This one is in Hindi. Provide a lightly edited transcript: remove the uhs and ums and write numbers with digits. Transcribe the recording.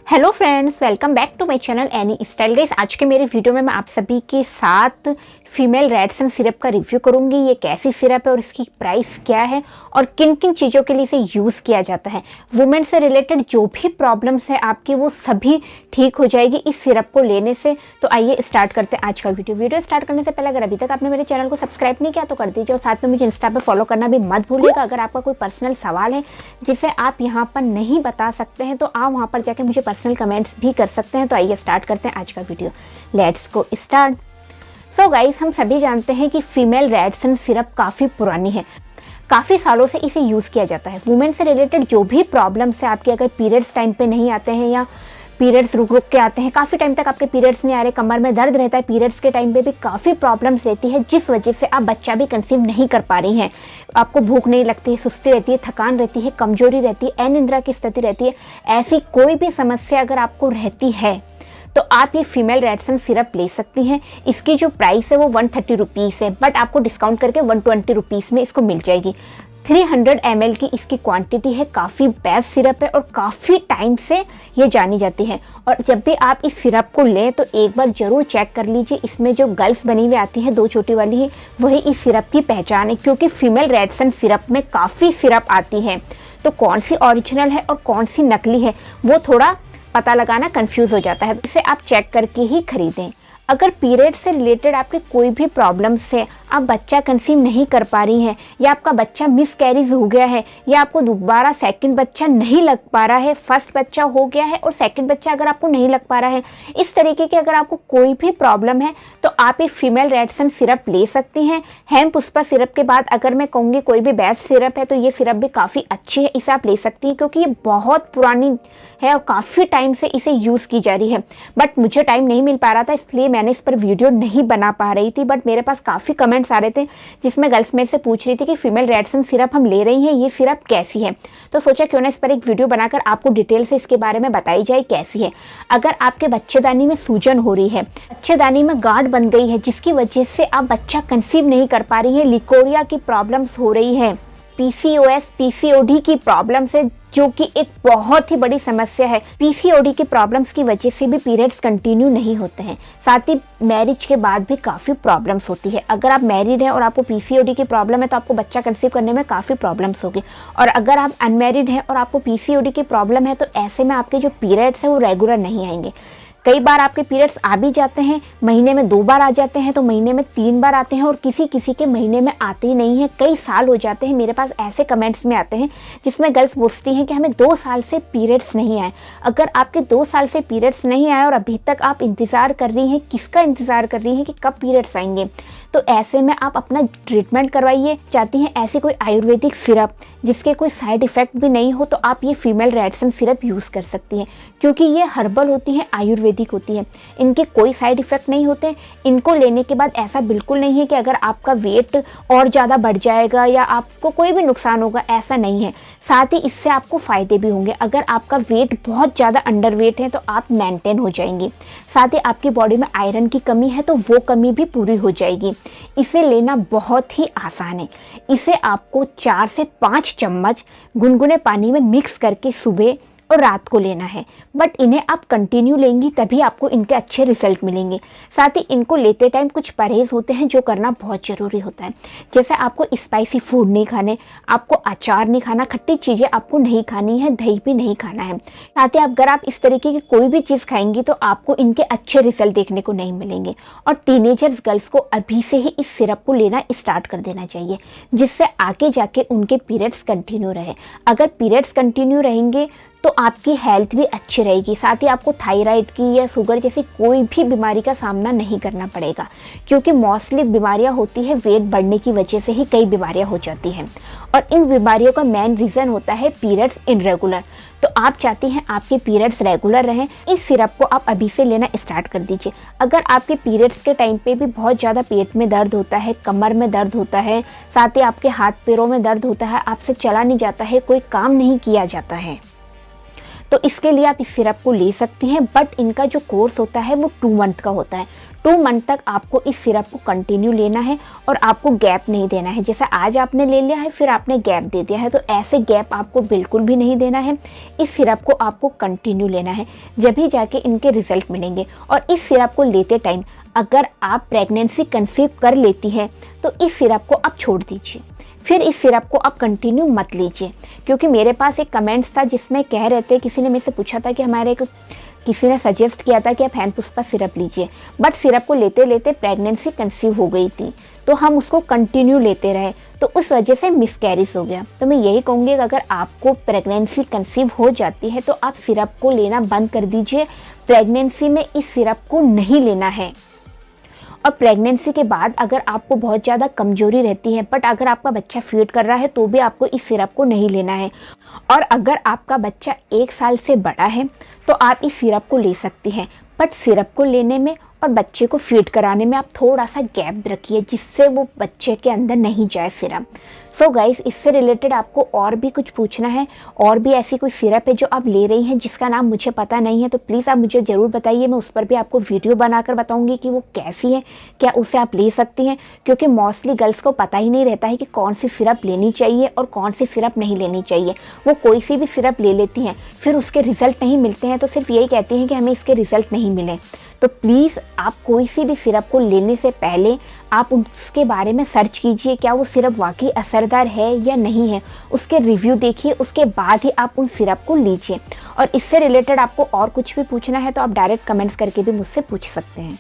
Hello friends, welcome back to my channel any style. Guys, आज के मेरे वीडियो में मैं आप सभी के साथ फीमेल रेडसन सिरप का रिव्यू करूंगी। ये कैसी सिरप है और इसकी प्राइस क्या है और किन किन चीज़ों के लिए इसे यूज़ किया जाता है। वुमेन से रिलेटेड जो भी प्रॉब्लम्स है आपकी, वो सभी ठीक हो जाएगी इस सिरप को लेने से। तो आइए स्टार्ट करते हैं आज का वीडियो स्टार्ट करने से पहले अगर अभी तक आपने मेरे चैनल को सब्सक्राइब नहीं किया तो कर दीजिए और साथ में मुझे इंस्टा पर फॉलो करना भी मत भूलिएगा। अगर आपका कोई पर्सनल सवाल है जिसे आप यहाँ पर नहीं बता सकते हैं तो आप वहाँ पर जाके मुझे पर्सनल कमेंट्स भी कर सकते हैं। तो आइए स्टार्ट करते हैं आज का video. Let's go start. So guys, हम सभी जानते हैं कि फीमेल रेडसन सिरप काफ़ी पुरानी है, काफ़ी सालों से इसे यूज़ किया जाता है। वुमेन से रिलेटेड जो भी प्रॉब्लम्स है आपके, अगर पीरियड्स टाइम पे नहीं आते हैं या पीरियड्स रुक रुक के आते हैं, काफ़ी टाइम तक आपके पीरियड्स नहीं आ रहे, कमर में दर्द रहता है, पीरियड्स के टाइम पे भी काफ़ी प्रॉब्लम्स रहती है जिस वजह से आप बच्चा भी कंसीव नहीं कर पा रही हैं। आपको भूख नहीं लगती है, सुस्ती रहती है, थकान रहती है, कमजोरी रहती है, अनिद्रा की स्थिति रहती है। ऐसी कोई भी समस्या अगर आपको रहती है तो आप ये फीमेल रेडसन सिरप ले सकती हैं। इसकी जो प्राइस है वो 130 रुपीज़ है, बट आपको डिस्काउंट करके 120 रुपीज़ में इसको मिल जाएगी। 300 ml की इसकी क्वांटिटी है। काफ़ी बेस्ट सिरप है और काफ़ी टाइम से ये जानी जाती है। और जब भी आप इस सिरप को लें तो एक बार ज़रूर चेक कर लीजिए, इसमें जो गर्ल्स बनी हुई आती हैं 2 चोटी वाली ही, वही इस सिरप की पहचान है। क्योंकि फीमेल रेडसन सिरप में काफ़ी सिरप आती है, तो कौन सी ओरिजिनल है और कौन सी नकली है वो थोड़ा पता लगाना कंफ्यूज हो जाता है। इसे आप चेक करके ही खरीदें। अगर पीरियड से रिलेटेड आपके कोई भी प्रॉब्लम्स है, आप बच्चा कंसीव नहीं कर पा रही हैं या आपका बच्चा मिसकैरेज हो गया है या आपको दोबारा सेकंड बच्चा नहीं लग पा रहा है, फर्स्ट बच्चा हो गया है और सेकंड बच्चा अगर आपको नहीं लग पा रहा है, इस तरीके के अगर आपको कोई भी प्रॉब्लम है तो आप ये फीमेल रेडसन सिरप ले सकती हैं। हेमपुष्पा सिरप के बाद अगर मैं कहूँगी कोई भी बेस्ट सिरप है तो ये सिरप भी काफ़ी अच्छी है, इसे आप ले सकती हैं क्योंकि ये बहुत पुरानी है और काफ़ी टाइम से इसे यूज़ की जा रही है। बट मुझे टाइम नहीं मिल पा रहा था, इसलिए मैंने इस पर वीडियो नहीं बना पा रही थी। बट मेरे पास काफ़ी कमेंट्स आ रहे थे जिसमें गर्ल्स मेरे से पूछ रही थी कि फीमेल रेडसन सिरप हम ले रही हैं, ये सिरप कैसी है। तो सोचा क्यों ना इस पर एक वीडियो बनाकर आपको डिटेल से इसके बारे में बताई जाए कैसी है। अगर आपके बच्चेदानी में सूजन हो रही है, बच्चेदानी में गांठ बन गई है जिसकी वजह से आप बच्चा कंसीव नहीं कर पा रही है, लिकोरिया की प्रॉब्लम्स हो रही है, PCOS PCOD की प्रॉब्लम्स है जो कि एक बहुत ही बड़ी समस्या है। PCOD की प्रॉब्लम्स की वजह से भी पीरियड्स कंटिन्यू नहीं होते हैं। साथ ही मैरिज के बाद भी काफ़ी प्रॉब्लम्स होती है। अगर आप मैरिड हैं और आपको PCOD की प्रॉब्लम है तो आपको बच्चा कंसीव करने में काफ़ी प्रॉब्लम्स होगी। और अगर आप अनमैरिड हैं और आपको PCOD की प्रॉब्लम है तो ऐसे में आपके जो पीरियड्स हैं वो रेगुलर नहीं आएंगे। कई बार आपके पीरियड्स आ भी जाते हैं, महीने में 2 बार आ जाते हैं, तो महीने में 3 बार आते हैं और किसी किसी के महीने में आते ही नहीं है, कई साल हो जाते हैं। मेरे पास ऐसे कमेंट्स में आते हैं जिसमें गर्ल्स पूछती हैं कि हमें 2 साल से पीरियड्स नहीं आए। अगर आपके 2 साल से पीरियड्स नहीं आए और अभी तक आप इंतज़ार कर रही हैं, किसका इंतज़ार कर रही हैं कि कब पीरियड्स आएंगे, तो ऐसे में आप अपना ट्रीटमेंट करवाइए। चाहती हैं ऐसी कोई आयुर्वेदिक सिरप जिसके कोई साइड इफ़ेक्ट भी नहीं हो तो आप ये फीमेल रेडसन सिरप यूज़ कर सकती हैं क्योंकि ये हर्बल होती हैं, आयुर्वेदिक होती है, इनके कोई साइड इफ़ेक्ट नहीं होते। इनको लेने के बाद ऐसा बिल्कुल नहीं है कि अगर आपका वेट और ज़्यादा बढ़ जाएगा या आपको कोई भी नुकसान होगा, ऐसा नहीं है। साथ ही इससे आपको फ़ायदे भी होंगे। अगर आपका वेट बहुत ज़्यादा अंडर वेट है तो आप मेंटेन हो जाएंगी। साथ ही आपकी बॉडी में आयरन की कमी है तो वो कमी भी पूरी हो जाएगी। इसे लेना बहुत ही आसान है। इसे आपको 4 से 5 चम्मच गुनगुने पानी में मिक्स करके सुबह और रात को लेना है। बट इन्हें आप कंटिन्यू लेंगी तभी आपको इनके अच्छे रिजल्ट मिलेंगे। साथ ही इनको लेते टाइम कुछ परहेज़ होते हैं जो करना बहुत ज़रूरी होता है। जैसे आपको स्पाइसी फूड नहीं खाने, आपको अचार नहीं खाना, खट्टी चीज़ें आपको नहीं खानी है, दही भी नहीं खाना है। साथ ही अगर आप इस तरीके की कोई भी चीज़ खाएंगी तो आपको इनके अच्छे रिजल्ट देखने को नहीं मिलेंगे। और टीनेजर्स गर्ल्स को अभी से ही इस सिरप को लेना स्टार्ट कर देना चाहिए जिससे आगे जाके उनके पीरियड्स कंटिन्यू रहे। अगर पीरियड्स कंटिन्यू रहेंगे तो आपकी हेल्थ भी अच्छी रहेगी। साथ ही आपको थायराइड की या शुगर जैसी कोई भी बीमारी का सामना नहीं करना पड़ेगा क्योंकि मोस्टली बीमारियां होती है वेट बढ़ने की वजह से ही कई बीमारियां हो जाती हैं और इन बीमारियों का मेन रीज़न होता है पीरियड्स इनरेगुलर। तो आप चाहती हैं आपके पीरियड्स रेगुलर रहें, इस सिरप को आप अभी से लेना स्टार्ट कर दीजिए। अगर आपके पीरियड्स के टाइम पे भी बहुत ज़्यादा पेट में दर्द होता है, कमर में दर्द होता है, साथ ही आपके हाथ पैरों में दर्द होता है, आपसे चला नहीं जाता है, कोई काम नहीं किया जाता है, तो इसके लिए आप इस सिरप को ले सकती हैं। बट इनका जो कोर्स होता है वो 2 मंथ का होता है। 2 मंथ तक आपको इस सिरप को कंटिन्यू लेना है और आपको गैप नहीं देना है। जैसा आज आपने ले लिया है फिर आपने गैप दे दिया है, तो ऐसे गैप आपको बिल्कुल भी नहीं देना है। इस सिरप को आपको कंटिन्यू लेना है, जब ही जाके इनके रिजल्ट मिलेंगे। और इस सिरप को लेते टाइम अगर आप प्रेगनेंसी कंसीव कर लेती है तो इस सिरप को आप छोड़ दीजिए, फिर इस सिरप को आप कंटिन्यू मत लीजिए। क्योंकि मेरे पास एक कमेंट्स था जिसमें कह रहे थे, किसी ने मेरे से पूछा था कि किसी ने सजेस्ट किया था कि आप हेमपुष्पा सिरप लीजिए, बट सिरप को लेते लेते प्रेगनेंसी कंसीव हो गई थी तो हम उसको कंटिन्यू लेते रहे, तो उस वजह से मिसकैरेज हो गया। तो मैं यही कहूँगी कि अगर आपको प्रेगनेंसी कंसीव हो जाती है तो आप सिरप को लेना बंद कर दीजिए। प्रेगनेंसी में इस सिरप को नहीं लेना है। और प्रेगनेंसी के बाद अगर आपको बहुत ज़्यादा कमजोरी रहती है, बट अगर आपका बच्चा फीड कर रहा है तो भी आपको इस सिरप को नहीं लेना है। और अगर आपका बच्चा 1 साल से बड़ा है तो आप इस सिरप को ले सकती हैं, बट सिरप को लेने में और बच्चे को फीड कराने में आप थोड़ा सा गैप रखिए, जिससे वो बच्चे के अंदर नहीं जाए सिरप। सो गाइस, इससे रिलेटेड आपको और भी कुछ पूछना है, और भी ऐसी कोई सिरप है जो आप ले रही हैं जिसका नाम मुझे पता नहीं है, तो प्लीज़ आप मुझे ज़रूर बताइए। मैं उस पर भी आपको वीडियो बनाकर बताऊंगी कि वो कैसी है, क्या उसे आप ले सकती हैं। क्योंकि मोस्टली गर्ल्स को पता ही नहीं रहता है कि कौन सी सिरप लेनी चाहिए और कौन सी सिरप नहीं लेनी चाहिए। वो कोई सी भी सिरप ले लेती हैं, फिर उसके रिज़ल्ट नहीं मिलते हैं तो सिर्फ यही कहती हैं कि हमें इसके रिज़ल्ट नहीं मिले। तो प्लीज़ आप कोई सी भी सिरप को लेने से पहले आप उसके बारे में सर्च कीजिए, क्या वो सिरप वाकई असरदार है या नहीं है, उसके रिव्यू देखिए, उसके बाद ही आप उन सिरप को लीजिए। और इससे रिलेटेड आपको और कुछ भी पूछना है तो आप डायरेक्ट कमेंट्स करके भी मुझसे पूछ सकते हैं।